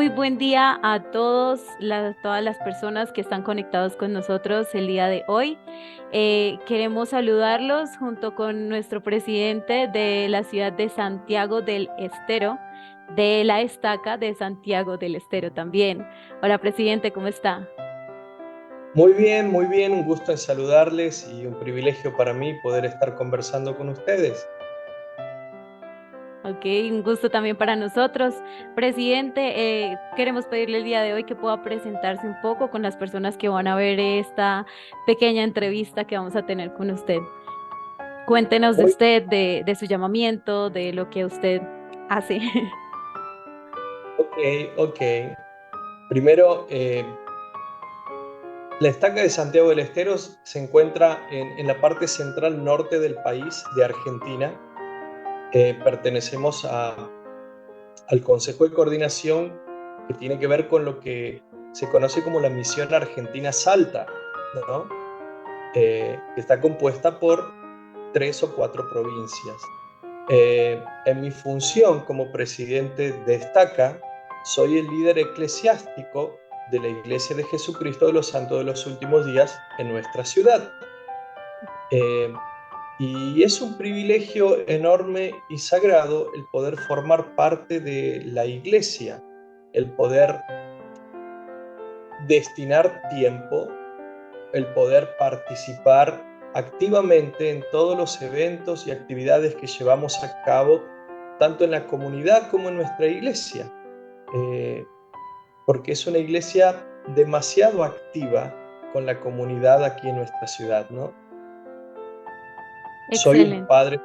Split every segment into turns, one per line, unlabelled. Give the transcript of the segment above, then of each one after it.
Muy buen día a todas las personas que están conectados con nosotros el día de hoy. Queremos saludarlos junto con nuestro presidente de la ciudad de Santiago del Estero, de la Estaca de Santiago del Estero también. Hola, presidente, ¿cómo está?
Muy bien, un gusto en saludarles y un privilegio para mí poder estar conversando con ustedes.
Ok, un gusto también para nosotros. Presidente, queremos pedirle el día de hoy que pueda presentarse un poco con las personas que van a ver esta pequeña entrevista que vamos a tener con usted. Cuéntenos de
Muy,
usted, de su llamamiento, de lo que usted hace.
ok, ok. Primero, la estaca de Santiago del Estero se encuentra en la parte central norte del país, de Argentina. Pertenecemos al Consejo de Coordinación que tiene que ver con lo que se conoce como la Misión Argentina Salta, ¿no? Que está compuesta por 3 o 4 provincias. En mi función como presidente de Estaca, soy el líder eclesiástico de la Iglesia de Jesucristo de los Santos de los Últimos Días en nuestra ciudad. Eh, y es un privilegio enorme y sagrado el poder formar parte de la Iglesia, el poder destinar tiempo, el poder participar activamente en todos los eventos y actividades que llevamos a cabo, tanto en la comunidad como en nuestra iglesia, eh, porque es una iglesia demasiado activa con la comunidad aquí en nuestra ciudad, ¿no? Soy un
Excelente.
padre,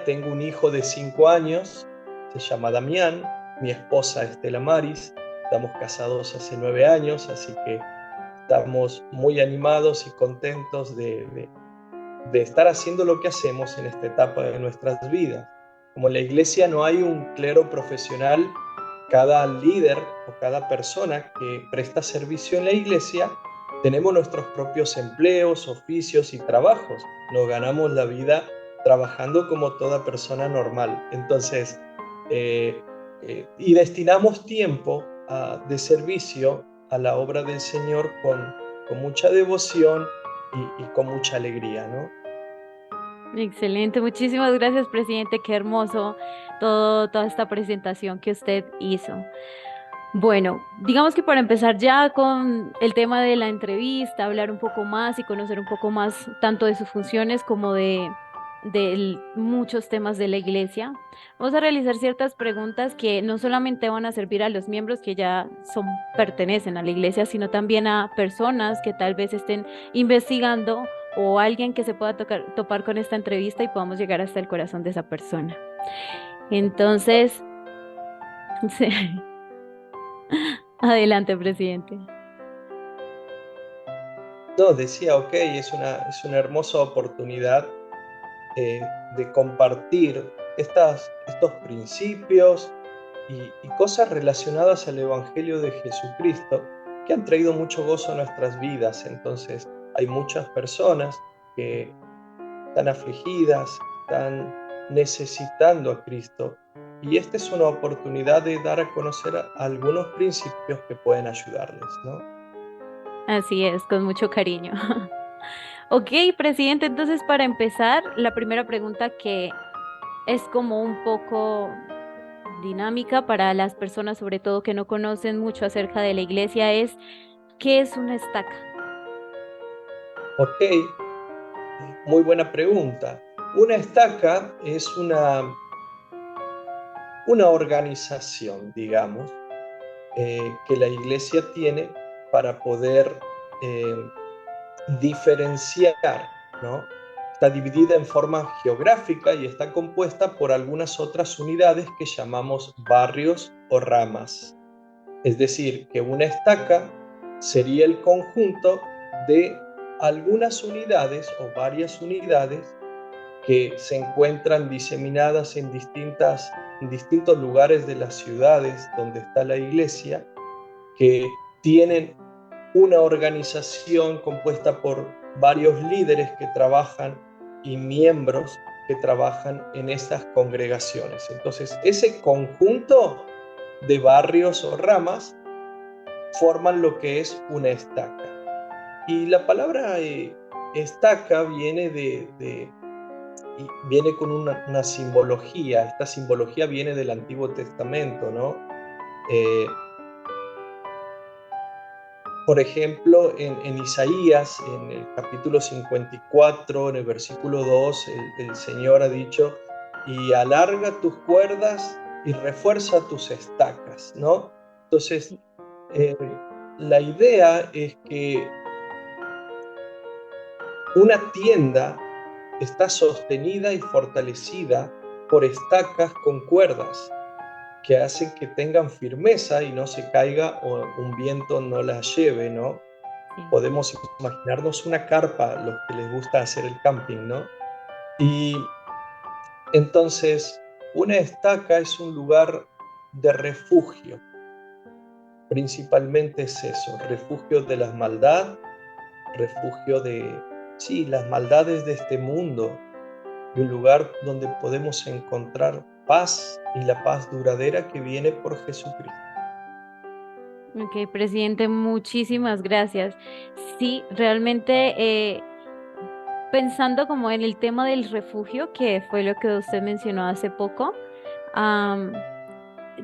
tengo un hijo de 5 años, se llama Damián, mi esposa Estela Maris, estamos casados hace 9 años, así que estamos muy animados y contentos de estar haciendo lo que hacemos en esta etapa de nuestras vidas. Como en la iglesia no hay un clero profesional, cada líder o cada persona que presta servicio en la iglesia, tenemos nuestros propios empleos, oficios y trabajos. Nos ganamos la vida trabajando como toda persona normal. Entonces, eh, y destinamos tiempo de servicio a la obra del Señor con mucha devoción y con mucha alegría, ¿no?
Excelente. Muchísimas gracias, presidente. Qué hermoso toda esta presentación que usted hizo. Bueno, digamos que para empezar ya con el tema de la entrevista, hablar un poco más y conocer un poco más tanto de sus funciones como de muchos temas de la iglesia, vamos a realizar ciertas preguntas que no solamente van a servir a los miembros que ya pertenecen a la iglesia, sino también a personas que tal vez estén investigando o alguien que se pueda topar con esta entrevista y podamos llegar hasta el corazón de esa persona. Entonces, sí. Adelante, presidente.
No, decía, ok, es una hermosa oportunidad de compartir estos principios y cosas relacionadas al Evangelio de Jesucristo que han traído mucho gozo a nuestras vidas. Entonces, hay muchas personas que están afligidas, están necesitando a Cristo. Y esta es una oportunidad de dar a conocer algunos principios que pueden ayudarles, ¿no?
Así es, con mucho cariño. Ok, presidente, entonces para empezar, la primera pregunta que es como un poco dinámica para las personas, sobre todo que no conocen mucho acerca de la iglesia, es ¿qué es una estaca?
Ok, muy buena pregunta. Una estaca es una organización, digamos, que la iglesia tiene para poder eh, diferenciar, ¿no? Está dividida en forma geográfica y está compuesta por algunas otras unidades que llamamos barrios o ramas. Es decir, que una estaca sería el conjunto de algunas unidades o varias unidades que se encuentran diseminadas en distintos lugares de las ciudades donde está la iglesia, que tienen una organización compuesta por varios líderes que trabajan y miembros que trabajan en estas congregaciones. Entonces, ese conjunto de barrios o ramas forman lo que es una estaca. Y la palabra estaca viene con una simbología. Esta simbología viene del Antiguo Testamento, ¿no? Eh, por ejemplo, en Isaías, en el capítulo 54, en el versículo 2, el Señor ha dicho, y alarga tus cuerdas y refuerza tus estacas, ¿no? Entonces, eh, la idea es que una tienda está sostenida y fortalecida por estacas con cuerdas que hacen que tengan firmeza y no se caiga o un viento no la lleve, ¿no?
Sí.
Podemos imaginarnos una carpa, los que les gusta hacer el camping, ¿no? Y entonces, una estaca es un lugar de refugio. Principalmente es eso, refugio de la maldad, refugio de, sí, las maldades de este mundo, y un lugar donde podemos encontrar paz y la paz duradera que viene por Jesucristo.
Ok, presidente, muchísimas gracias. Sí, realmente pensando como en el tema del refugio, que fue lo que usted mencionó hace poco, am,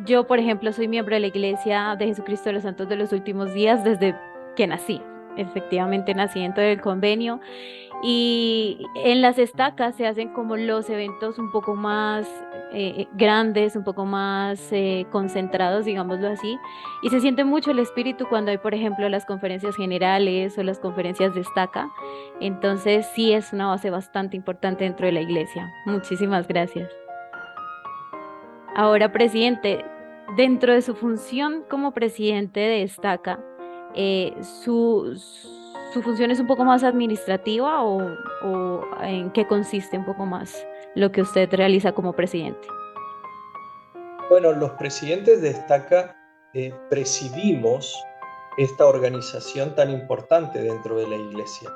yo, por ejemplo, soy miembro de la Iglesia de Jesucristo de los Santos de los Últimos Días desde que nací. Efectivamente, nací dentro del convenio. Y en las estacas se hacen como los eventos un poco más grandes, un poco más concentrados, digámoslo así. Y se siente mucho el espíritu cuando hay, por ejemplo, las conferencias generales o las conferencias de estaca. Entonces, sí es una base bastante importante dentro de la iglesia. Muchísimas gracias. Ahora, presidente, dentro de su función como presidente de Estaca, eh, su, su función es un poco más administrativa o en qué consiste un poco más lo que usted realiza como presidente.
Bueno, los presidentes de Estaca presidimos esta organización tan importante dentro de la iglesia.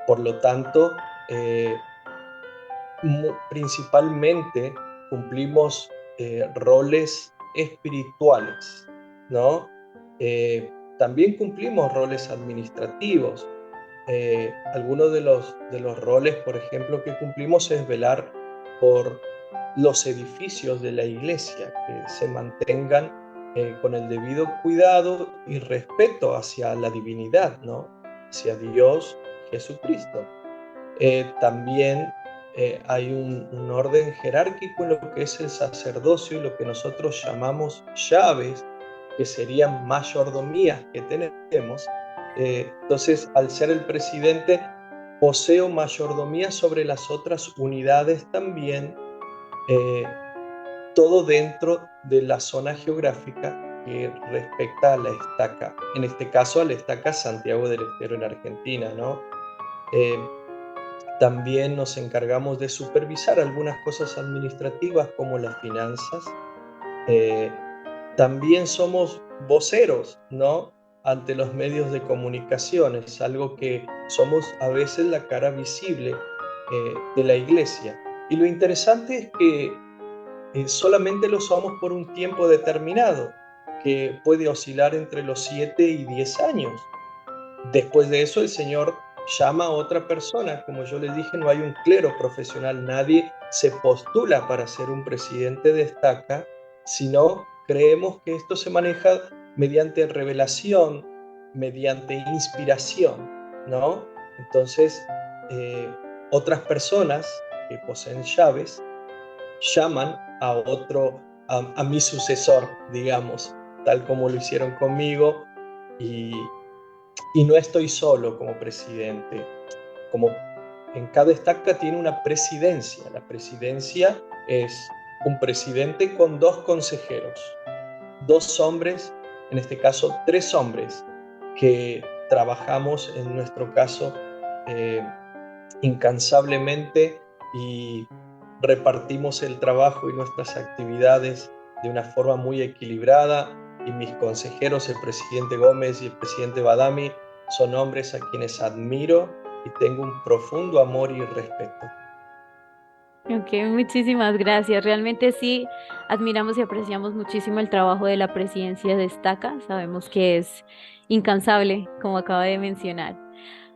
Por lo tanto, eh, principalmente cumplimos roles espirituales, ¿no? También cumplimos roles administrativos. Algunos de los roles, por ejemplo, que cumplimos es velar por los edificios de la iglesia, que se mantengan con el debido cuidado y respeto hacia la divinidad, ¿no? Hacia Dios, Jesucristo. También hay un orden jerárquico en lo que es el sacerdocio y lo que nosotros llamamos llaves, que serían mayordomías que tenemos. Entonces, al ser el presidente, poseo mayordomía sobre las otras unidades también, eh, todo dentro de la zona geográfica que respecta a la estaca, en este caso a la estaca Santiago del Estero en Argentina, ¿no? Eh, También nos encargamos de supervisar algunas cosas administrativas como las finanzas. Eh, También somos voceros, ¿no? Ante los medios de comunicación. Es algo que somos a veces la cara visible de la iglesia. Y lo interesante es que solamente lo somos por un tiempo determinado, que puede oscilar entre los 7 y 10 años. Después de eso, el Señor llama a otra persona. Como yo les dije, no hay un clero profesional, nadie se postula para ser un presidente de estaca, sino creemos que esto se maneja mediante revelación, mediante inspiración, ¿no? Entonces, eh, otras personas que poseen llaves llaman a mi sucesor, digamos, tal como lo hicieron conmigo, y y no estoy solo como presidente. Como en cada estaca tiene una presidencia. La presidencia es un presidente con dos consejeros, dos hombres, en este caso tres hombres, que trabajamos en nuestro caso eh, incansablemente y repartimos el trabajo y nuestras actividades de una forma muy equilibrada, y mis consejeros, el presidente Gómez y el presidente Badami, son hombres a quienes admiro y tengo un profundo amor y respeto.
Ok, muchísimas gracias. Realmente sí admiramos y apreciamos muchísimo el trabajo de la presidencia de Estaca. Sabemos que es incansable, como acaba de mencionar.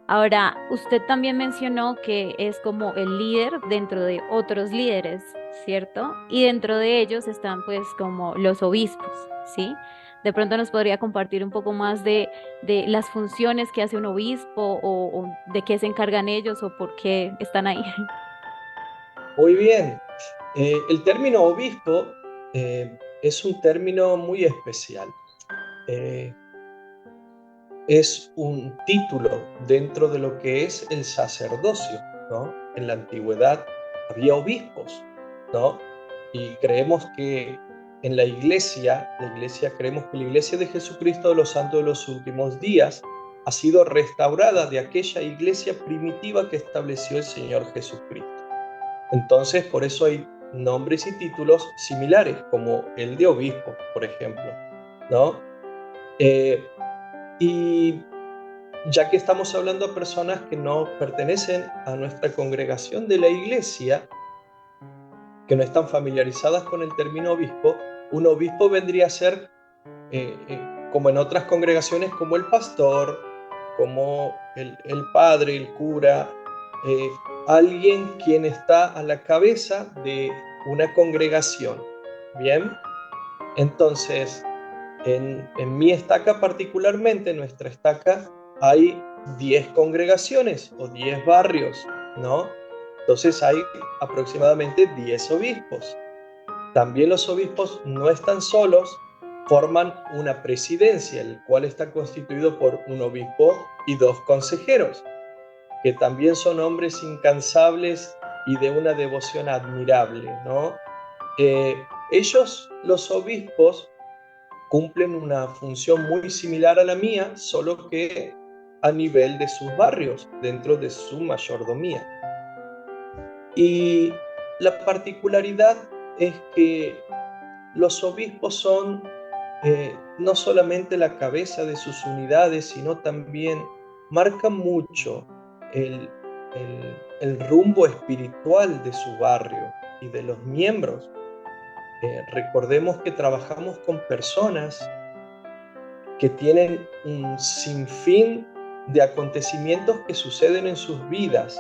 Ahora, usted también mencionó que es como el líder dentro de otros líderes, ¿cierto? Y dentro de ellos están pues como los obispos, ¿sí? De pronto nos podría compartir un poco más de las funciones que hace un obispo o de qué se encargan ellos o por qué están ahí.
Muy bien. El término obispo es un término muy especial. Eh, es un título dentro de lo que es el sacerdocio, ¿no? En la antigüedad había obispos, ¿no? Y creemos que en la iglesia, creemos que la iglesia de Jesucristo de los Santos de los Últimos Días ha sido restaurada de aquella iglesia primitiva que estableció el Señor Jesucristo. Entonces, por eso hay nombres y títulos similares, como el de obispo, por ejemplo, ¿no? Eh, y ya que estamos hablando a personas que no pertenecen a nuestra congregación de la iglesia, que no están familiarizadas con el término obispo, un obispo vendría a ser, como en otras congregaciones, como el pastor, como el padre, el cura, eh, alguien quien está a la cabeza de una congregación. Bien, entonces en mi estaca particularmente, en nuestra estaca, hay 10 congregaciones o 10 barrios, ¿no? Entonces hay aproximadamente 10 obispos. También los obispos no están solos, forman una presidencia, el cual está constituido por un obispo y dos consejeros, que también son hombres incansables y de una devoción admirable, ¿no? Ellos, los obispos, cumplen una función muy similar a la mía, solo que a nivel de sus barrios, dentro de su mayordomía. Y la particularidad es que los obispos son no solamente la cabeza de sus unidades, sino también marcan mucho el rumbo espiritual de su barrio y de los miembros. Recordemos que trabajamos con personas que tienen un sinfín de acontecimientos que suceden en sus vidas.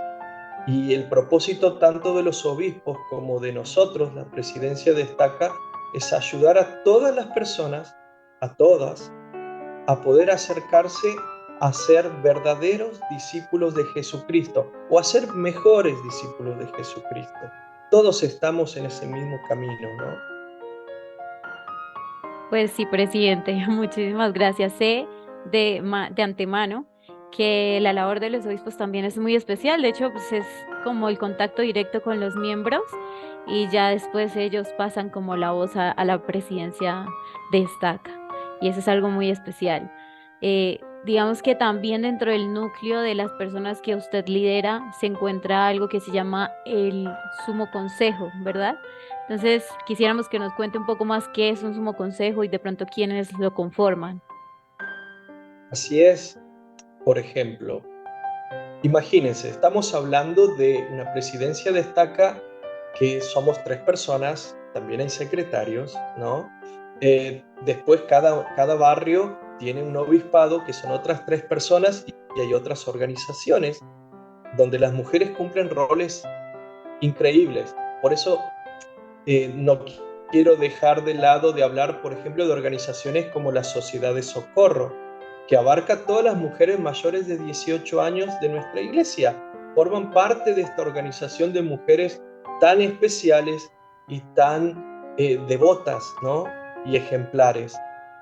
Y el propósito tanto de los obispos como de nosotros, la presidencia destaca, es ayudar a todas las personas, a todas, a poder acercarse a ser verdaderos discípulos de Jesucristo o a ser mejores discípulos de Jesucristo. Todos estamos en ese mismo camino, ¿no?
Pues sí, presidente, muchísimas gracias. Sé de antemano que la labor de los obispos también es muy especial. De hecho, pues es como el contacto directo con los miembros y ya después ellos pasan como la voz a la presidencia de Estaca. Y eso es algo muy especial. Digamos que también dentro del núcleo de las personas que usted lidera se encuentra algo que se llama el Sumo Consejo, ¿verdad? Entonces, quisiéramos que nos cuente un poco más qué es un sumo consejo y de pronto quiénes lo conforman.
Así es, por ejemplo, imagínense, estamos hablando de una presidencia destaca que somos 3 personas, también hay secretarios, ¿no? Después cada barrio tiene un obispado que son otras 3 personas y hay otras organizaciones donde las mujeres cumplen roles increíbles. Por eso no quiero dejar de lado de hablar, por ejemplo, de organizaciones como la Sociedad de Socorro, que abarca a todas las mujeres mayores de 18 años de nuestra iglesia. Forman parte de esta organización de mujeres tan especiales y tan devotas, ¿no? Y ejemplares.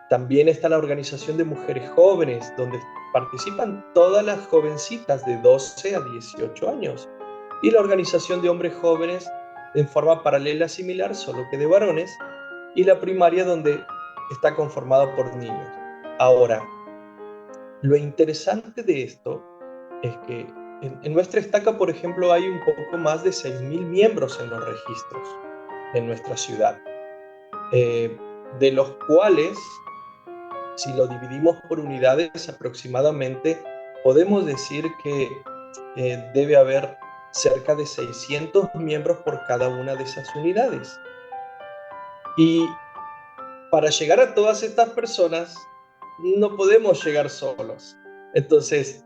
También está la organización de mujeres jóvenes, donde participan todas las jovencitas de 12 a 18 años. Y la organización de hombres jóvenes en forma paralela similar, solo que de varones, y la primaria donde está conformada por niños. Ahora, lo interesante de esto es que en nuestra estaca, por ejemplo, hay un poco más de 6.000 miembros en los registros en nuestra ciudad, eh, de los cuales, si lo dividimos por unidades aproximadamente, podemos decir que debe haber cerca de 600 miembros por cada una de esas unidades. Y para llegar a todas estas personas, no podemos llegar solos. Entonces,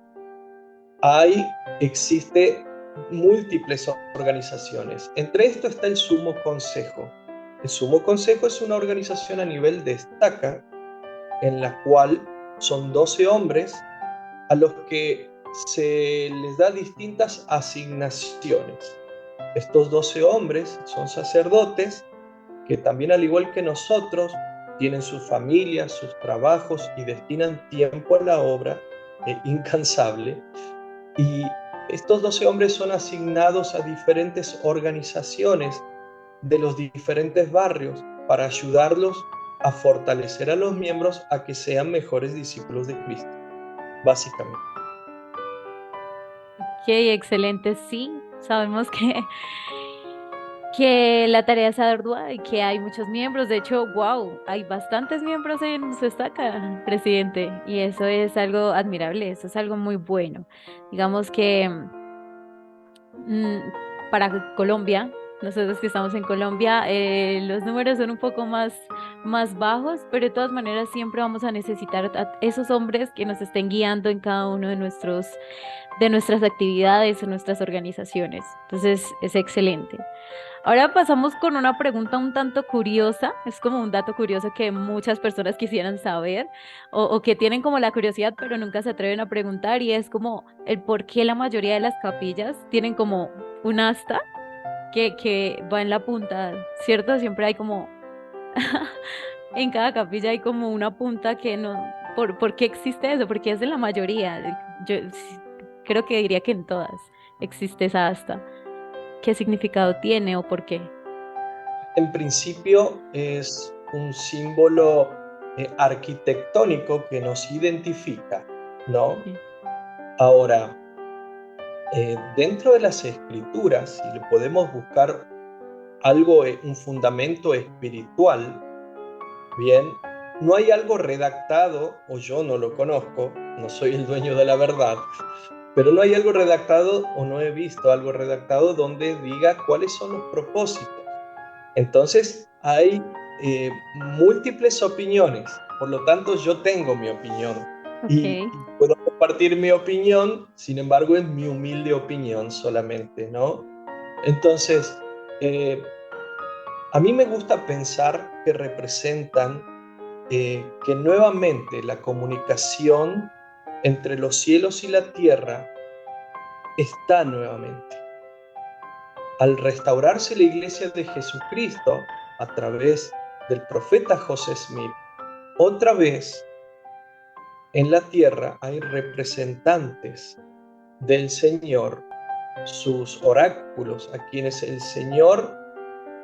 existe múltiples organizaciones. Entre esto está el Sumo Consejo. El Sumo Consejo es una organización a nivel de estaca en la cual son 12 hombres a los que se les da distintas asignaciones. Estos 12 hombres son sacerdotes que también, al igual que nosotros, tienen sus familias, sus trabajos y destinan tiempo a la obra incansable. Y estos 12 hombres son asignados a diferentes organizaciones de los diferentes barrios para ayudarlos a fortalecer a los miembros a que sean mejores discípulos de Cristo, básicamente.
Ok, excelente. Sí, sabemos que la tarea es ardua y que hay muchos miembros. De hecho, wow, hay bastantes miembros en su estaca, presidente, y eso es algo admirable, eso es algo muy bueno. Digamos que mm, para Colombia, nosotros que estamos en Colombia, los números son un poco más bajos, pero de todas maneras siempre vamos a necesitar a esos hombres que nos estén guiando en cada uno de nuestras actividades o nuestras organizaciones. Entonces, es excelente. Ahora pasamos con una pregunta un tanto curiosa, es como un dato curioso que muchas personas quisieran saber o que tienen como la curiosidad pero nunca se atreven a preguntar y es como el por qué la mayoría de las capillas tienen como un asta que va en la punta, ¿cierto? Siempre hay como, en cada capilla hay como una punta que no, ¿por qué existe eso? Porque es de la mayoría, yo creo que diría que en todas existe esa asta. ¿Qué significado tiene o por qué?
En principio es un símbolo arquitectónico que nos identifica, ¿no?
Sí.
Ahora, dentro de las escrituras, si le podemos buscar algo, un fundamento espiritual, bien, no hay algo redactado, o yo no lo conozco, no soy el dueño de la verdad, pero no hay algo redactado o no he visto algo redactado donde diga cuáles son los propósitos. Entonces, hay múltiples opiniones, por lo tanto, yo tengo mi opinión
Ok.
y puedo compartir mi opinión, sin embargo, es mi humilde opinión solamente, ¿no? Entonces, eh, a mí me gusta pensar que representan que nuevamente la comunicación entre los cielos y la tierra está nuevamente. Al restaurarse la iglesia de Jesucristo a través del profeta José Smith, otra vez en la tierra hay representantes del Señor, sus oráculos, a quienes el Señor,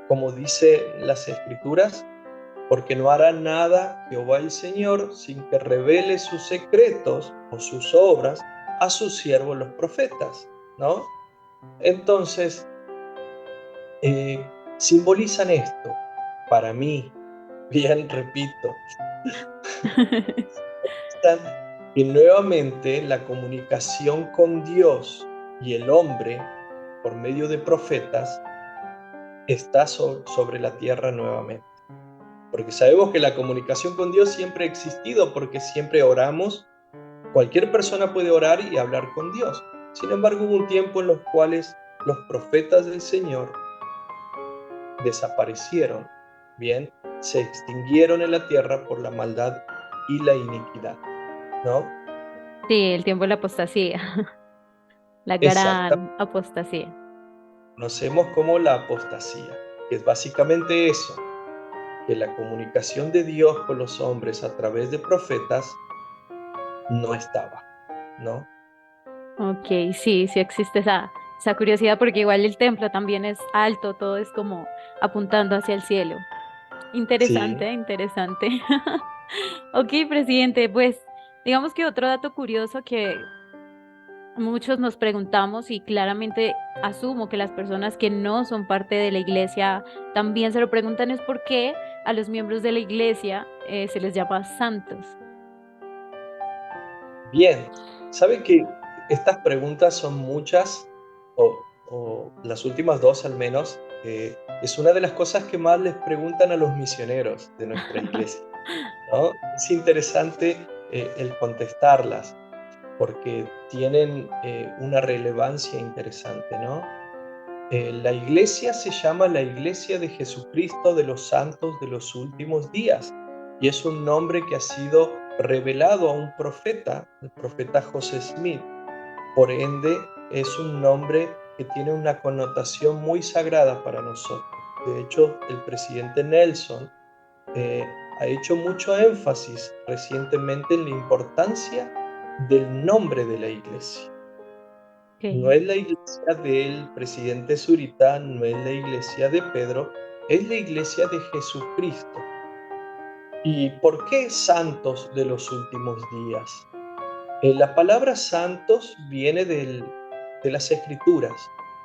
como dice las Escrituras, porque no hará nada Jehová el Señor sin que revele sus secretos o sus obras a sus siervos los profetas, ¿no? Entonces, simbolizan esto, para mí, bien repito, que nuevamente la comunicación con Dios y el hombre, por medio de profetas, está sobre la tierra nuevamente. Porque sabemos que la comunicación con Dios siempre ha existido, porque siempre oramos. Cualquier persona puede orar y hablar con Dios. Sin embargo, hubo un tiempo en los cuales los profetas del Señor desaparecieron, bien, se extinguieron en la tierra por la maldad y la iniquidad, ¿no?
Sí, el tiempo de la apostasía, la
Exactamente.
gran apostasía.
Conocemos como la apostasía, que es básicamente eso, que la comunicación de Dios con los hombres a través de profetas no estaba, ¿no?
Ok, sí, sí existe esa curiosidad porque igual el templo también es alto, todo es como apuntando hacia el cielo.
Sí,
Interesante, interesante. Ok, presidente, pues digamos que otro dato curioso que muchos nos preguntamos y claramente asumo que las personas que no son parte de la iglesia también se lo preguntan es por qué a los miembros de la iglesia se les llama santos.
bien. ¿Sabe que estas preguntas son muchas? O o las últimas dos al menos, es una de las cosas que más les preguntan a los misioneros de nuestra iglesia, ¿no? Es interesante el contestarlas porque tienen una relevancia interesante, ¿no? La iglesia se llama la Iglesia de Jesucristo de los Santos de los Últimos Días y es un nombre que ha sido revelado a un profeta, el profeta José Smith. Por ende, es un nombre que tiene una connotación muy sagrada para nosotros. De hecho, el presidente Nelson eh, ha hecho mucho énfasis recientemente en la importancia del nombre de la iglesia. No
Ok.
es la iglesia del presidente Zurita, no es la iglesia de Pedro, es la iglesia de Jesucristo. ¿Y por qué santos de los últimos días? La palabra santos viene de las escrituras.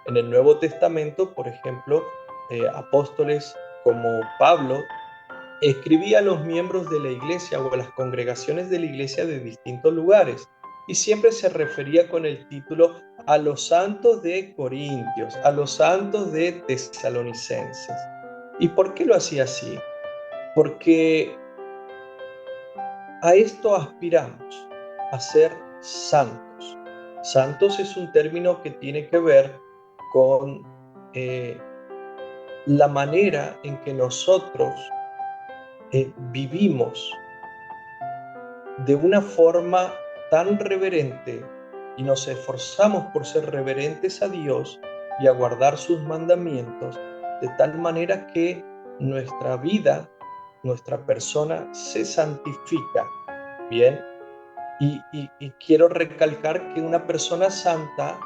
En el Nuevo Testamento, por ejemplo, apóstoles como Pablo escribía a los miembros de la iglesia o a las congregaciones de la iglesia de distintos lugares y siempre se refería con el título a los santos de Corintios, a los santos de Tesalonicenses. ¿Y por qué lo hacía así? Porque a esto aspiramos, a ser santos. Santos es un término que tiene que ver con eh, la manera en que nosotros vivimos de una forma tan reverente y nos esforzamos por ser reverentes a Dios y a guardar sus mandamientos, de tal manera que nuestra vida, nuestra persona se santifica. Bien, y quiero recalcar que una persona santa,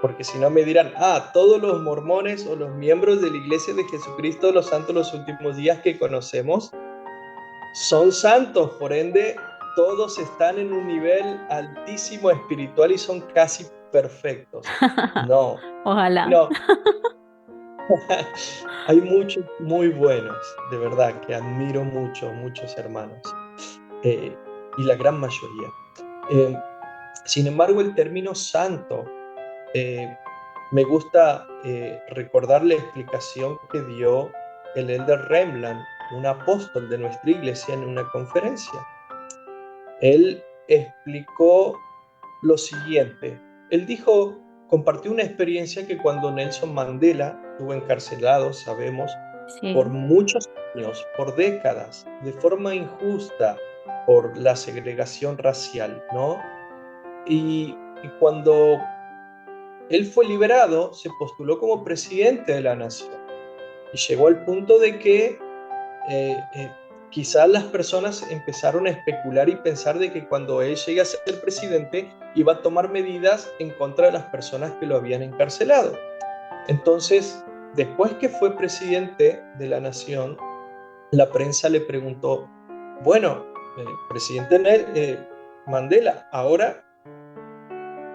porque si no me dirán, todos los mormones o los miembros de la Iglesia de Jesucristo, los santos de los últimos días que conocemos, son santos, por ende, todos están en un nivel altísimo espiritual y son casi perfectos. No,
Ojalá.
no. Hay muchos muy buenos, de verdad, que admiro mucho, muchos hermanos, eh, y la gran mayoría. Eh, Sin embargo, el término santo, eh, me gusta recordar la explicación que dio el elder Remland, un apóstol de nuestra iglesia, en una conferencia. Él explicó lo siguiente. Él dijo, compartió una experiencia que cuando Nelson Mandela estuvo encarcelado, sabemos, por
Sí.
muchos años, por décadas, de forma injusta, por la segregación racial, ¿no? Y cuando él fue liberado, se postuló como presidente de la nación y llegó al punto de que quizás las personas empezaron a especular y pensar de que cuando él llegue a ser presidente iba a tomar medidas en contra de las personas que lo habían encarcelado. Entonces, después que fue presidente de la nación, la prensa le preguntó, bueno, presidente Mandela, ahora,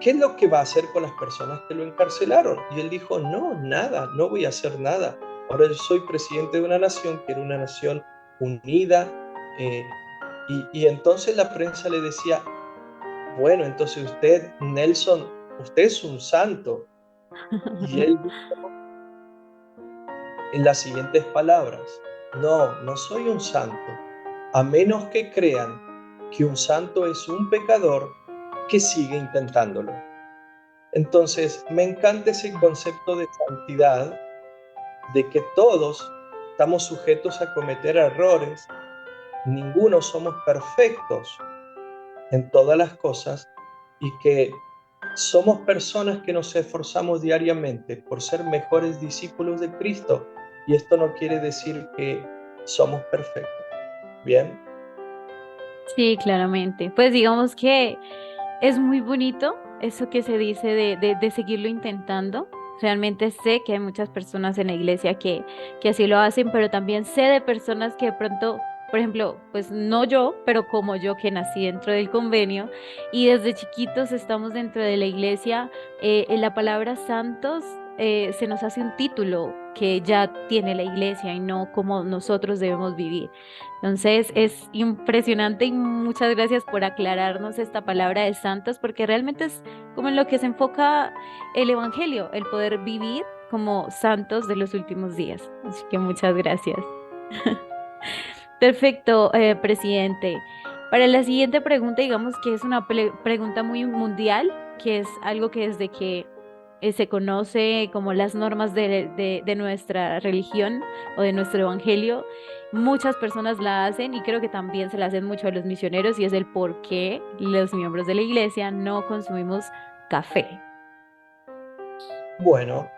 ¿qué es lo que va a hacer con las personas que lo encarcelaron? Y él dijo, no, nada, no voy a hacer nada. Ahora yo soy presidente de una nación que era una nación unida. eh, y entonces la prensa le decía, bueno, entonces usted, Nelson, usted es un santo. Y él dijo en las siguientes palabras, no, no soy un santo, a menos que crean que un santo es un pecador que sigue intentándolo. Entonces, me encanta ese concepto de santidad, de que todos estamos sujetos a cometer errores, ninguno somos perfectos en todas las cosas y que somos personas que nos esforzamos diariamente por ser mejores discípulos de Cristo. Y esto no quiere decir que somos perfectos. Bien,
Sí, claramente. Pues digamos que es muy bonito eso que se dice de seguirlo intentando. Realmente sé que hay muchas personas en la iglesia que así lo hacen, pero también sé de personas que de pronto, por ejemplo, pues no yo, pero como yo que nací dentro del convenio y desde chiquitos estamos dentro de la iglesia, en la palabra santos se nos hace un título que ya tiene la iglesia y no como nosotros debemos vivir. Entonces es impresionante y muchas gracias por aclararnos esta palabra de santos, porque realmente es como en lo que se enfoca el evangelio, el poder vivir como santos de los últimos días. Así que muchas gracias. Perfecto, presidente. Para la siguiente pregunta, digamos que es una pregunta muy mundial, que es algo que desde que se conoce como las normas de nuestra religión o de nuestro evangelio, muchas personas la hacen y creo que también se la hacen mucho a los misioneros y es el por qué los miembros de la iglesia no consumimos café.
Bueno,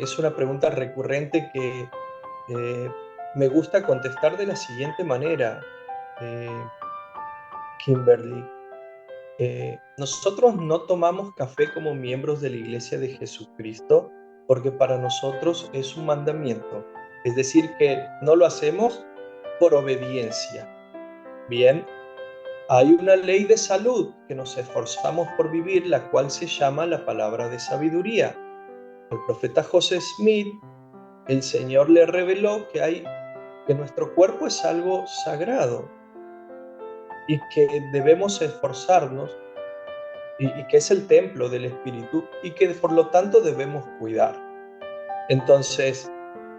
es una pregunta recurrente que eh, me gusta contestar de la siguiente manera, eh, Kimberly. Nosotros no tomamos café como miembros de la Iglesia de Jesucristo porque para nosotros es un mandamiento. Es decir, que no lo hacemos por obediencia. Bien, hay una ley de salud que nos esforzamos por vivir, la cual se llama la palabra de sabiduría. Al profeta José Smith, el Señor le reveló que nuestro cuerpo es algo sagrado y que debemos esforzarnos y que es el templo del Espíritu y que por lo tanto debemos cuidar. Entonces,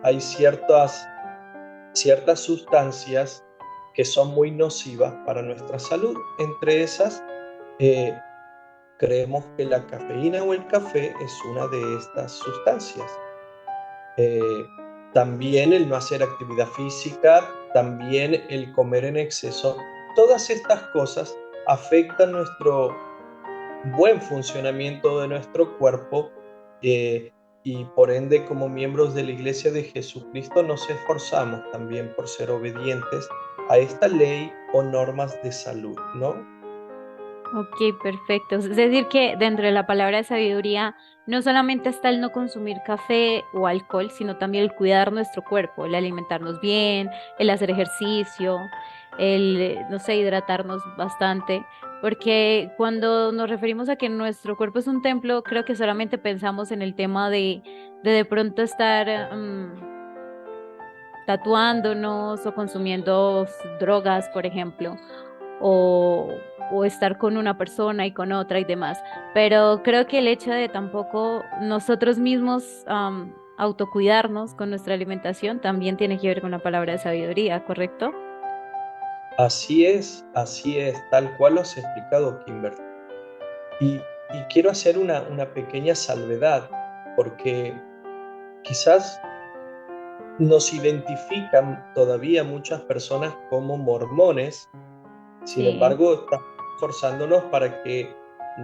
hay ciertas sustancias que son muy nocivas para nuestra salud. Entre esas, eh, creemos que la cafeína o el café es una de estas sustancias. Eh, También el no hacer actividad física, también el comer en exceso, todas estas cosas afectan nuestro buen funcionamiento de nuestro cuerpo, eh, y por ende como miembros de la Iglesia de Jesucristo nos esforzamos también por ser obedientes a esta ley o normas de salud, ¿no?
Ok, perfecto. Es decir, que dentro de la palabra de sabiduría no solamente está el no consumir café o alcohol, sino también el cuidar nuestro cuerpo, el alimentarnos bien, el hacer ejercicio, el, no sé, hidratarnos bastante. Porque cuando nos referimos a que nuestro cuerpo es un templo, creo que solamente pensamos en el tema de pronto estar tatuándonos o consumiendo drogas, por ejemplo, o estar con una persona y con otra y demás. Pero creo que el hecho de tampoco nosotros mismos autocuidarnos con nuestra alimentación también tiene que ver con la palabra de sabiduría, ¿correcto?
Así es, tal cual lo has explicado, Kimberly. Y quiero hacer una pequeña salvedad, porque quizás nos identifican todavía muchas personas como mormones. Sin
Sí,
embargo, estamos esforzándonos para que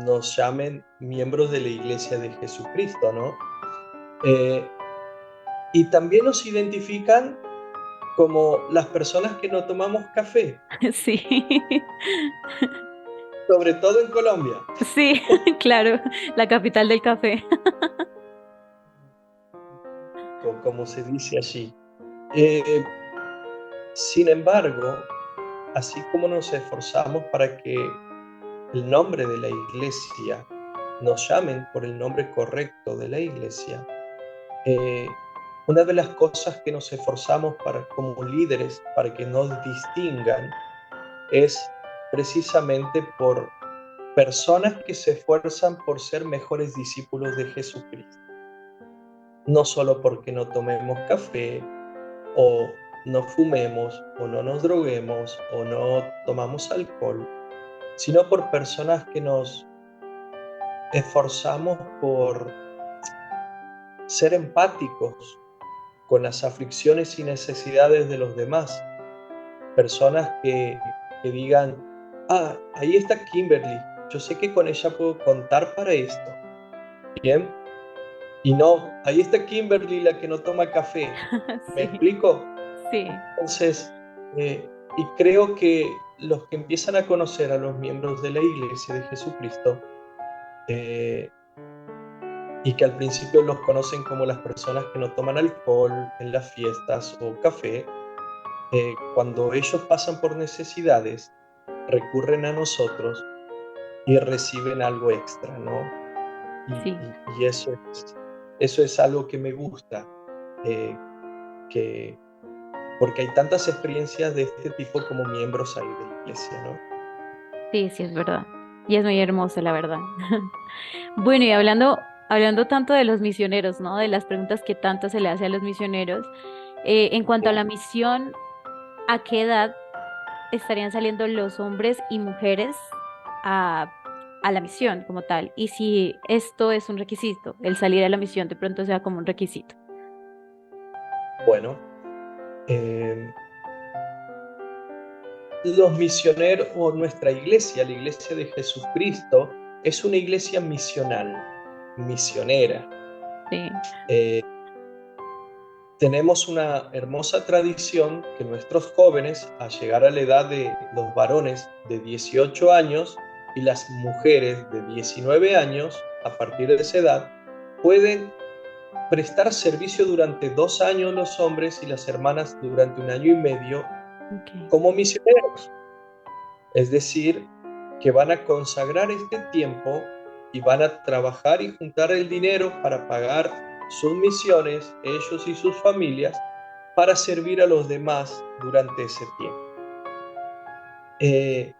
nos llamen miembros de la Iglesia de Jesucristo, ¿no? Eh, y también nos identifican como las personas que no tomamos café,
sí,
sobre todo en Colombia,
sí, claro, la capital del café.
como se dice allí. Eh, Sin embargo, así como nos esforzamos para que el nombre de la Iglesia nos llamen por el nombre correcto de la Iglesia, Eh, una de las cosas que nos esforzamos para, como líderes, para que nos distingan, es precisamente por personas que se esfuerzan por ser mejores discípulos de Jesucristo. No solo porque no tomemos café o no fumemos o no nos droguemos o no tomamos alcohol, sino por personas que nos esforzamos por ser empáticos con las aflicciones y necesidades de los demás. Personas que digan, ah, ahí está Kimberly, yo sé que con ella puedo contar para esto, ¿bien? Y no, ahí está Kimberly, la que no toma café. ¿Me
Sí,
explico?
sí,
Entonces, y creo que los que empiezan a conocer a los miembros de la Iglesia de Jesucristo, eh, y que al principio los conocen como las personas que no toman alcohol en las fiestas o café, cuando ellos pasan por necesidades, recurren a nosotros y reciben algo extra, ¿no? Y,
sí.
y- y eso eso es algo que me gusta, eh, que, porque hay tantas experiencias de este tipo como miembros ahí de la iglesia, ¿no?
Sí, sí, es verdad. Y es muy hermoso, la verdad. Bueno, y hablando tanto de los misioneros, ¿no? De las preguntas que tanto se le hace a los misioneros, en cuanto a la misión, ¿a qué edad estarían saliendo los hombres y mujeres a, a la misión como tal? Y si esto es un requisito, el salir a la misión de pronto sea como un requisito.
Bueno, eh, los misioneros o nuestra iglesia, la iglesia de Jesucristo, es una iglesia misional, misionera.
Sí,
Eh, Tenemos una hermosa tradición que nuestros jóvenes, al llegar a la edad de los varones de 18 años y las mujeres de 19 años, a partir de esa edad, pueden prestar servicio durante 2 años los hombres y las hermanas durante 1 año y medio
ok.
como misioneros. Es decir, que van a consagrar este tiempo y van a trabajar y juntar el dinero para pagar sus misiones, ellos y sus familias, para servir a los demás durante ese tiempo. Eh,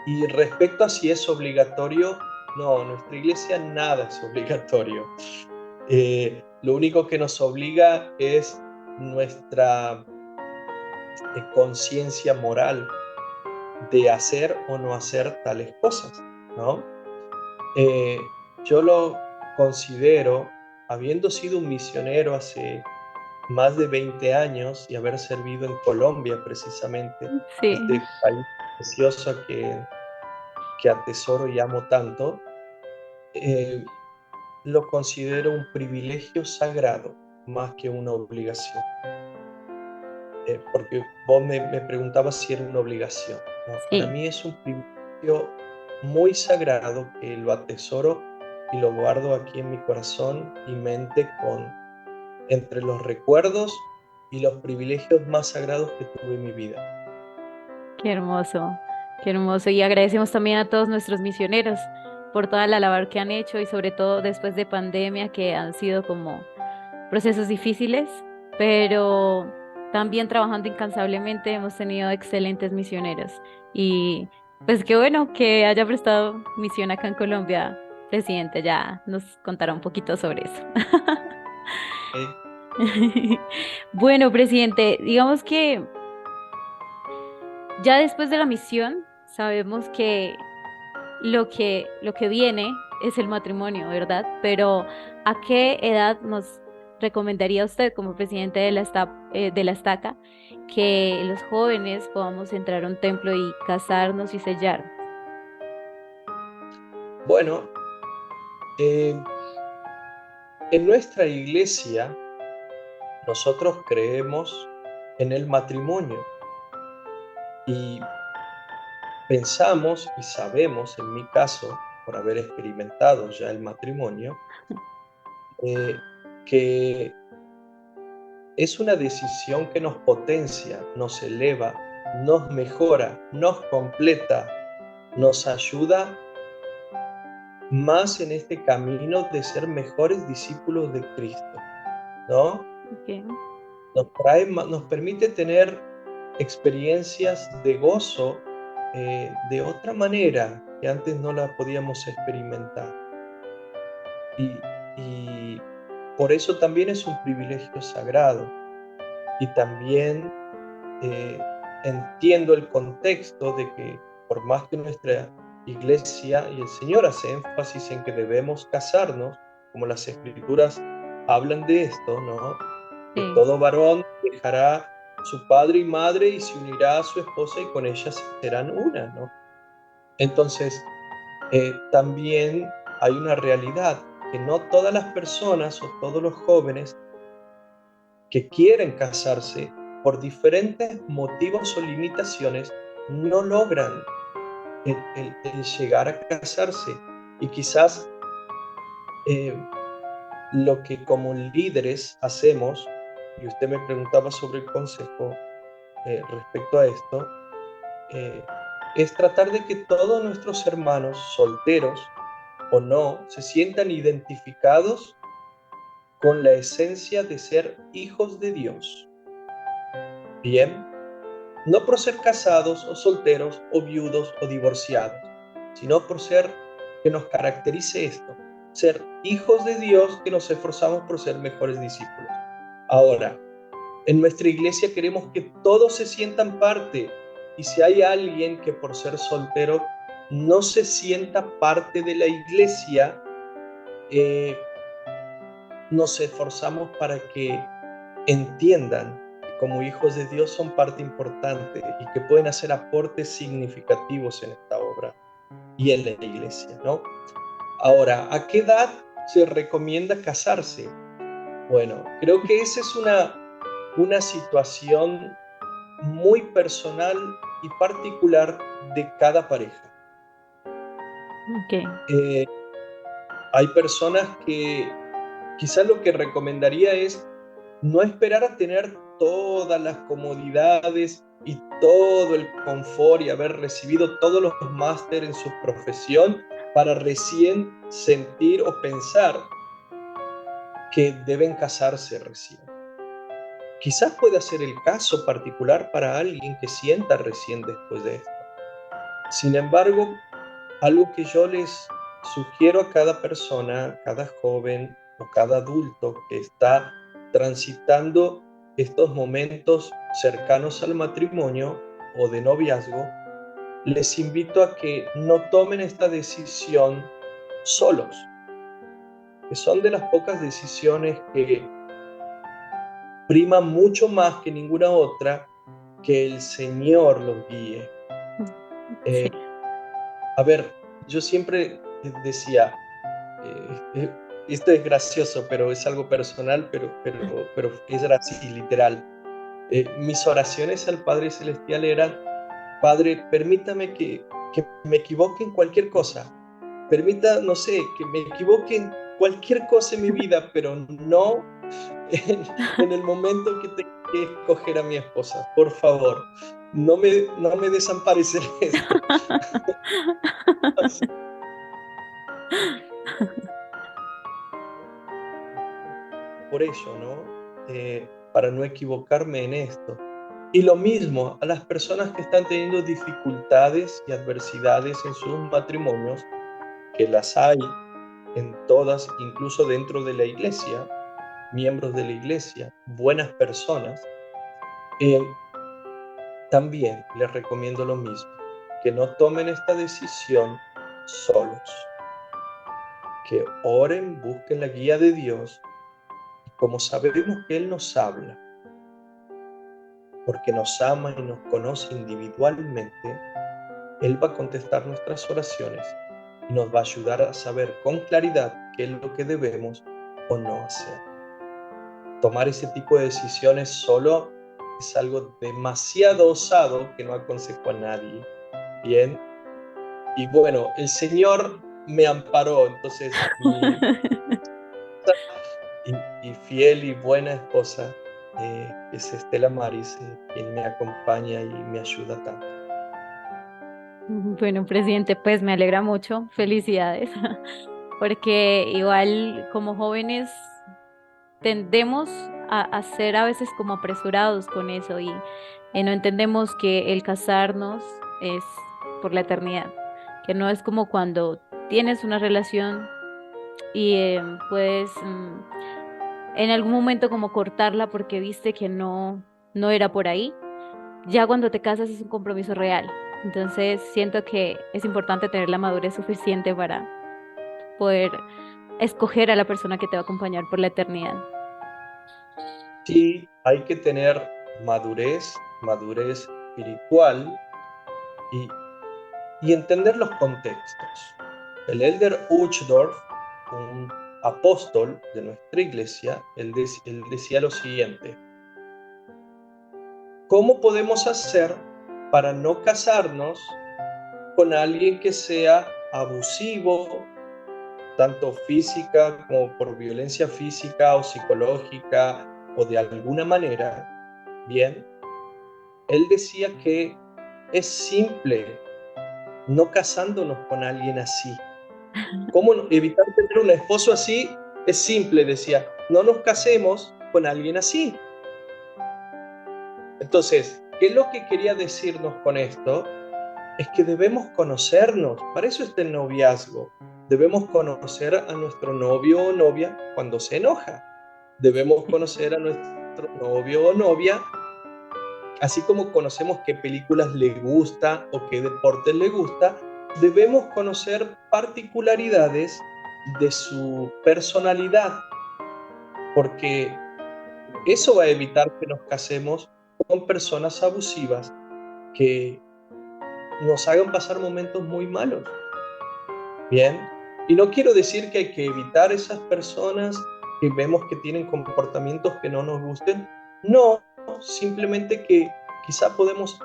y respecto a si es obligatorio, no, en nuestra iglesia nada es obligatorio. Lo único que nos obliga es nuestra conciencia moral de hacer o no hacer tales cosas, ¿no? Yo lo considero, habiendo sido un misionero hace más de 20 años y haber servido en Colombia precisamente,
Sí,
este país precioso que atesoro y amo tanto, eh, lo considero un privilegio sagrado más que una obligación. Porque vos me preguntabas si era una obligación, ¿no? Para
sí,
mí es un privilegio muy sagrado que lo atesoro y lo guardo aquí en mi corazón y mente entre los recuerdos y los privilegios más sagrados que tuve en mi vida.
qué hermoso, qué hermoso. Y agradecemos también a todos nuestros misioneros por toda la labor que han hecho y sobre todo después de pandemia que han sido como procesos difíciles, pero también trabajando incansablemente hemos tenido excelentes misioneros. Y pues qué bueno que haya prestado misión acá en Colombia, presidente, ya nos contará un poquito sobre eso.
¿Ok?
Bueno, presidente, digamos que ya después de la misión sabemos que lo que viene es el matrimonio, ¿verdad? Pero ¿a qué edad nos recomendaría usted como presidente de la estaca que los jóvenes podamos entrar a un templo y casarnos y sellar?
Bueno, eh, en nuestra iglesia nosotros creemos en el matrimonio y pensamos y sabemos, en mi caso, por haber experimentado ya el matrimonio, eh, que es una decisión que nos potencia, nos eleva, nos mejora, nos completa, nos ayuda más en este camino de ser mejores discípulos de Cristo, ¿no?
Okay.
Nos permite tener experiencias de gozo de otra manera que antes no la podíamos experimentar. Y por eso también es un privilegio sagrado. Y también eh, entiendo el contexto de que por más que nuestra iglesia y el Señor hace énfasis en que debemos casarnos, como las escrituras hablan de esto, ¿no? Que
Sí,
todo varón dejará su padre y madre y se unirá a su esposa y con ella serán una, ¿no? Entonces, también hay una realidad que no todas las personas o todos los jóvenes que quieren casarse por diferentes motivos o limitaciones no logran el llegar a casarse. Y quizás eh, lo que como líderes hacemos, y usted me preguntaba sobre el consejo respecto a esto, eh, es tratar de que todos nuestros hermanos, solteros o no, se sientan identificados con la esencia de ser hijos de Dios. Bien, no por ser casados o solteros o viudos o divorciados, sino por ser que nos caracterice esto, ser hijos de Dios que nos esforzamos por ser mejores discípulos. Ahora, en nuestra iglesia queremos que todos se sientan parte, y si hay alguien que por ser soltero no se sienta parte de la iglesia, nos esforzamos para que entiendan que como hijos de Dios son parte importante y que pueden hacer aportes significativos en esta obra y en la iglesia, ¿no? Ahora, ¿a qué edad se recomienda casarse? Bueno, creo que esa es una situación muy personal y particular de cada pareja.
Ok.
Eh, Hay personas que quizás lo que recomendaría es no esperar a tener todas las comodidades y todo el confort y haber recibido todos los máster en su profesión para recién sentir o pensar que deben casarse recién. Quizás pueda ser el caso particular para alguien que sienta recién después de esto. Sin embargo, algo que yo les sugiero a cada persona, cada joven o cada adulto que está transitando estos momentos cercanos al matrimonio o de noviazgo, les invito a que no tomen esta decisión solos, que son de las pocas decisiones que priman mucho más que ninguna otra que el Señor los guíe.
Sí.
Eh, a ver, yo siempre decía, esto es gracioso, pero es algo personal, pero es así, literal. Mis oraciones al Padre Celestial eran: Padre, permítame que me equivoque en cualquier cosa. Permita, no sé, que me equivoque en cualquier cosa en mi vida, pero no en el momento que tengo que escoger a mi esposa. Por favor, no me desampares en esto. Por ello, ¿no? Para no equivocarme en esto. Y lo mismo a las personas que están teniendo dificultades y adversidades en sus matrimonios, que las hay en todas, incluso dentro de la iglesia, miembros de la iglesia, buenas personas, eh, también les recomiendo lo mismo, que no tomen esta decisión solos, que oren, busquen la guía de Dios, y como sabemos que Él nos habla, porque nos ama y nos conoce individualmente, Él va a contestar nuestras oraciones y nos va a ayudar a saber con claridad qué es lo que debemos o no hacer. Tomar ese tipo de decisiones solo es algo demasiado osado que no aconsejo a nadie. Bien, y bueno, el Señor me amparó, entonces y fiel y buena esposa es Estela Maris, quien me acompaña y me ayuda tanto.
Bueno, presidente, pues me alegra mucho. Felicidades. Porque igual como jóvenes tendemos a ser a veces como apresurados con eso y no entendemos que el casarnos es por la eternidad, que no es como cuando tienes una relación y puedes en algún momento como cortarla porque viste que no era por ahí. Ya cuando te casas es un compromiso real. Entonces siento que es importante tener la madurez suficiente para poder escoger a la persona que te va a acompañar por la eternidad.
Sí, hay que tener madurez espiritual y, y entender los contextos. El elder Uchtdorf, un apóstol de nuestra iglesia, él decía lo siguiente: ¿cómo podemos hacer para no casarnos con alguien que sea abusivo, tanto física como por violencia física o psicológica o de alguna manera? Bien, él decía que es simple no casándonos con alguien así. ¿Cómo evitar tener un esposo así? Es simple, decía. no nos casemos con alguien así. Entonces, ¿qué es lo que quería decirnos con esto? Es que debemos conocernos, para eso está el noviazgo. Debemos conocer a nuestro novio o novia cuando se enoja. Debemos conocer a nuestro novio o novia, así como conocemos qué películas le gusta o qué deportes le gusta, debemos conocer particularidades de su personalidad, porque eso va a evitar que nos casemos con personas abusivas que nos hagan pasar momentos muy malos. Bien, y no quiero decir que hay que evitar esas personas que vemos que tienen comportamientos que no nos gusten. No, simplemente que quizá podemos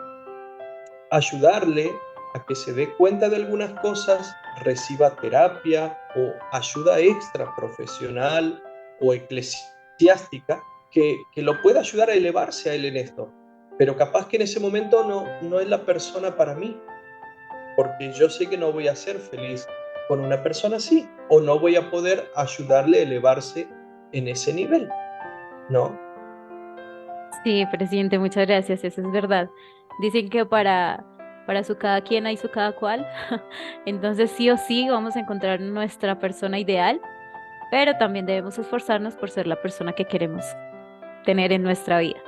ayudarle a que se dé cuenta de algunas cosas, reciba terapia o ayuda extra profesional o eclesiástica que lo pueda ayudar a elevarse a él en esto. Pero capaz que en ese momento no es la persona para mí, porque yo sé que no voy a ser feliz con una persona así, o no voy a poder ayudarle a elevarse en ese nivel, ¿no?
Sí, presidente, muchas gracias, eso es verdad. Dicen que para su cada quien hay su cada cual. Entonces sí o sí vamos a encontrar nuestra persona ideal, pero también debemos esforzarnos por ser la persona que queremos tener en nuestra vida.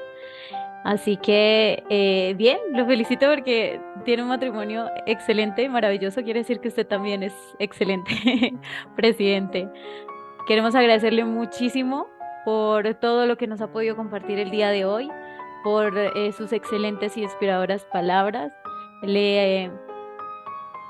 Así que, bien, lo felicito porque tiene un matrimonio excelente, maravilloso. Quiere decir que usted también es excelente, presidente. Queremos agradecerle muchísimo por todo lo que nos ha podido compartir el día de hoy, por sus excelentes y inspiradoras palabras. Le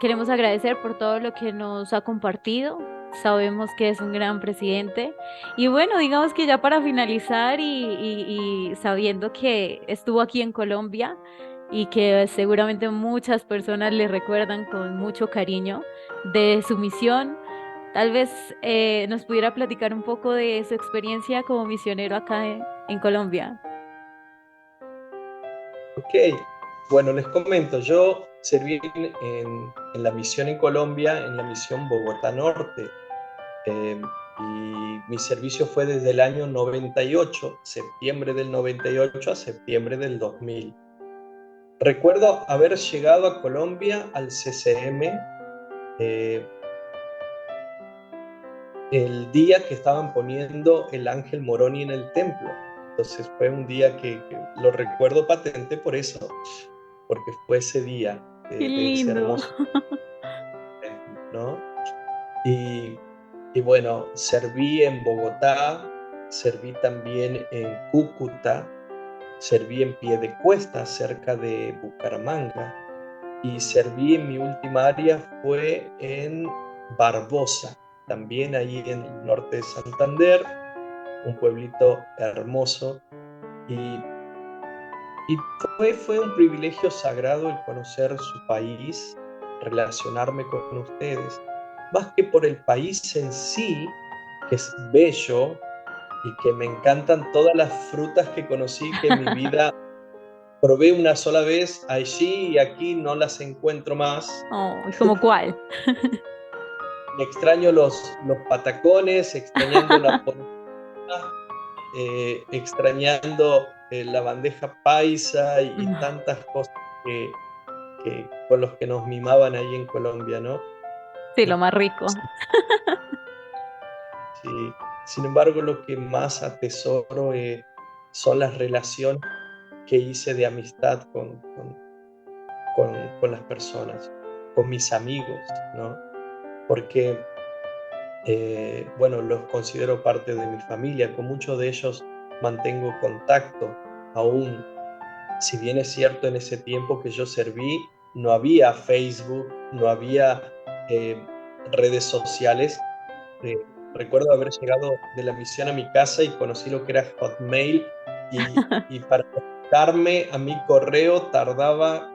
queremos agradecer por todo lo que nos ha compartido. Sabemos que es un gran presidente. Y bueno, digamos que ya para finalizar y sabiendo que estuvo aquí en Colombia y que seguramente muchas personas le recuerdan con mucho cariño de su misión, tal vez nos pudiera platicar un poco de su experiencia como misionero acá en Colombia.
Ok, bueno, les comento, yo serví en la misión en Colombia, en la misión Bogotá Norte, eh, y mi servicio fue desde el año 98, septiembre del 98 a septiembre del 2000. Recuerdo haber llegado a Colombia al CCM eh, el día que estaban poniendo el Ángel Moroni en el templo. Entonces fue un día que lo recuerdo patente por eso, porque fue ese día
Qué
de ese
lindo.
hermoso templo, ¿no? Y, y bueno, serví en Bogotá, serví también en Cúcuta, serví en Piedecuesta, cerca de Bucaramanga, y serví en mi última área fue en Barbosa, también ahí en el norte de Santander, un pueblito hermoso. Y, y fue un privilegio sagrado el conocer su país, relacionarme con ustedes, más que por el país en sí, que es bello y que me encantan todas las frutas que conocí, que en mi vida probé una sola vez allí y aquí no las encuentro más.
Oh, ¿cómo cuál?
Extraño los patacones, extrañando la ponta, extrañando la bandeja paisa y tantas cosas con los que nos mimaban ahí en Colombia, ¿no?
Sí, lo más rico.
Sí. Sin embargo, lo que más atesoro son las relaciones que hice de amistad con las personas, con mis amigos, ¿no? Porque bueno, los considero parte de mi familia, con muchos de ellos mantengo contacto aún, si bien es cierto en ese tiempo que yo serví, no había Facebook, no había eh, redes sociales. eh, Recuerdo haber llegado de la misión a mi casa y conocí lo que era Hotmail y para conectarme a mi correo tardaba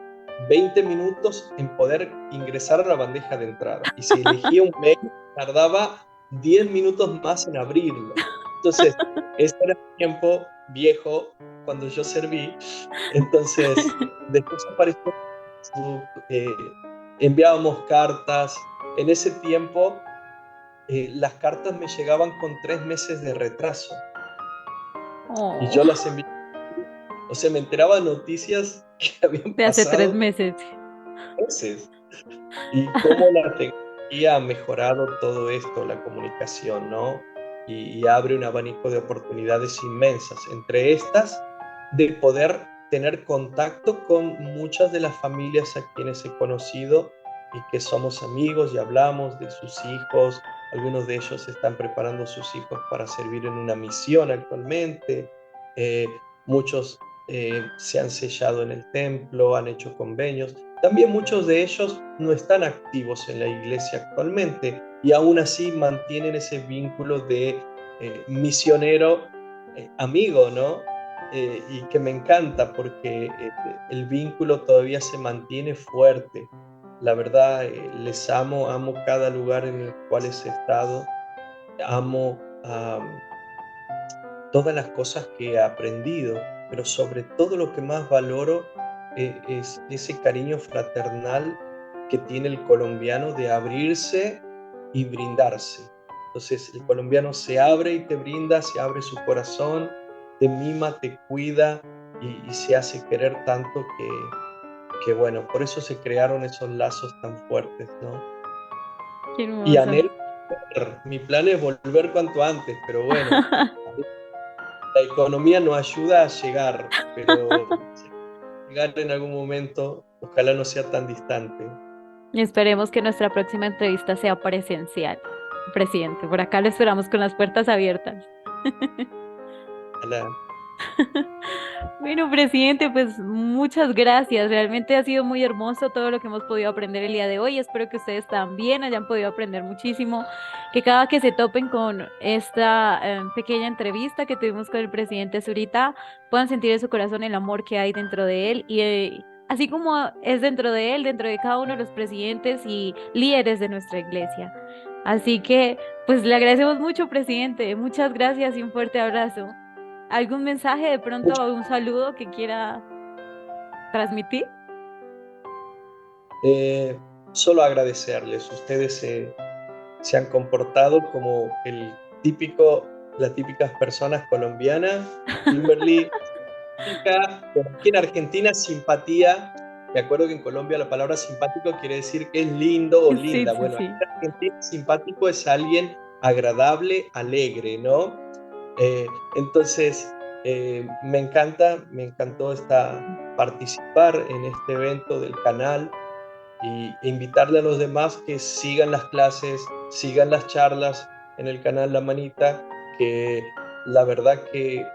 20 minutos en poder ingresar a la bandeja de entrada. Y si elegía un mail, tardaba 10 minutos más en abrirlo. Entonces, ese era el tiempo viejo cuando yo serví. Entonces, después apareció Facebook, enviábamos cartas. En ese tiempo las cartas me llegaban con 3 meses de retraso y
Oh,
yo las enviaba. O sea, me enteraba de noticias que habían
de hace tres
pasado
meses.
meses. Y cómo la tecnología ha mejorado todo esto, la comunicación, ¿no? Y abre un abanico de oportunidades inmensas. Entre estas, de poder tener contacto con muchas de las familias a quienes he conocido y que somos amigos y hablamos de sus hijos. Algunos de ellos están preparando a sus hijos para servir en una misión actualmente. Eh, muchos se han sellado en el templo, han hecho convenios. También muchos de ellos no están activos en la iglesia actualmente y aún así mantienen ese vínculo de misionero amigo, ¿no? Y que me encanta porque el vínculo todavía se mantiene fuerte. La verdad, les amo, amo cada lugar en el cual he estado, amo todas las cosas que he aprendido, pero sobre todo lo que más valoro es ese cariño fraternal que tiene el colombiano de abrirse y brindarse. Entonces el colombiano se abre y te brinda, se abre su corazón, te mima, te cuida y se hace querer tanto que, bueno, por eso se crearon esos lazos tan fuertes, ¿no?
Qué
Y
hermoso.
anhelo volver. Mi plan es volver cuanto antes, pero bueno, la economía nos ayuda a llegar, pero llegar en algún momento, ojalá no sea tan distante.
Y esperemos que nuestra próxima entrevista sea presencial, presidente. Por acá lo esperamos con las puertas abiertas.
Ojalá.
Bueno, presidente, pues muchas gracias. Realmente ha sido muy hermoso todo lo que hemos podido aprender el día de hoy. Espero que ustedes también hayan podido aprender muchísimo, que cada que se topen con esta pequeña entrevista que tuvimos con el presidente Zurita, puedan sentir en su corazón el amor que hay dentro de él y así como es dentro de él, dentro de cada uno de los presidentes y líderes de nuestra iglesia. Así que, pues le agradecemos mucho, presidente. Muchas gracias y un fuerte abrazo. ¿Algún mensaje de pronto,
Mucho-
algún saludo que quiera transmitir?
eh, solo agradecerles. Ustedes se han comportado como las típicas personas colombianas. Kimberly, bueno, aquí en Argentina, simpatía. Me acuerdo que en Colombia la palabra simpático quiere decir que es lindo o
Sí,
linda.
sí,
Bueno, aquí
sí.
en Argentina simpático es alguien agradable, alegre, ¿no? Entonces, me encantó participar en este evento del canal e invitarle a los demás que sigan las clases, sigan las charlas en el canal La Manita, que la verdad que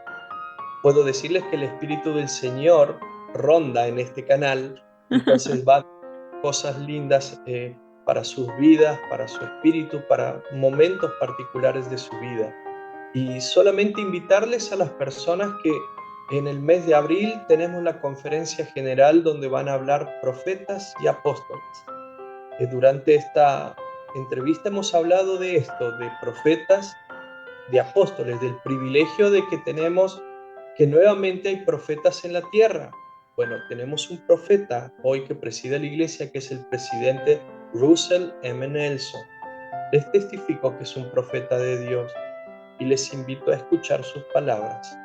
puedo decirles que el Espíritu del Señor ronda en este canal, entonces va a hacer cosas lindas para sus vidas, para su espíritu, para momentos particulares de su vida. Y solamente invitarles a las personas que en el mes de abril tenemos la conferencia general donde van a hablar profetas y apóstoles. Durante esta entrevista hemos hablado de esto, de profetas, de apóstoles, del privilegio de que tenemos que nuevamente hay profetas en la tierra. Bueno, tenemos un profeta hoy que preside la iglesia, que es el presidente Russell M. Nelson. Les testifico que es un profeta de Dios y les invito a escuchar sus palabras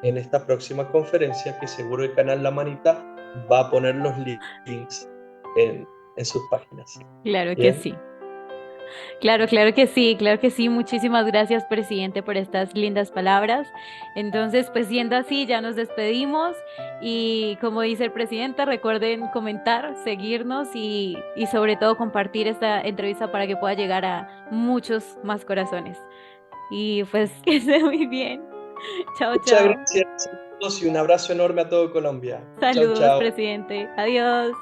en esta próxima conferencia que seguro el canal La Manita va a poner los links en sus páginas.
Claro que
Bien,
sí. Claro, claro que sí, claro que sí. Muchísimas gracias, presidente, por estas lindas palabras. Entonces, pues siendo así, ya nos despedimos y como dice el presidente, recuerden comentar, seguirnos y sobre todo compartir esta entrevista para que pueda llegar a muchos más corazones. Y pues que esté muy bien. Chao,
muchas
chao.
gracias a todos y un abrazo enorme a todo Colombia. Chao,
Saludos,
chao.
presidente. Adiós.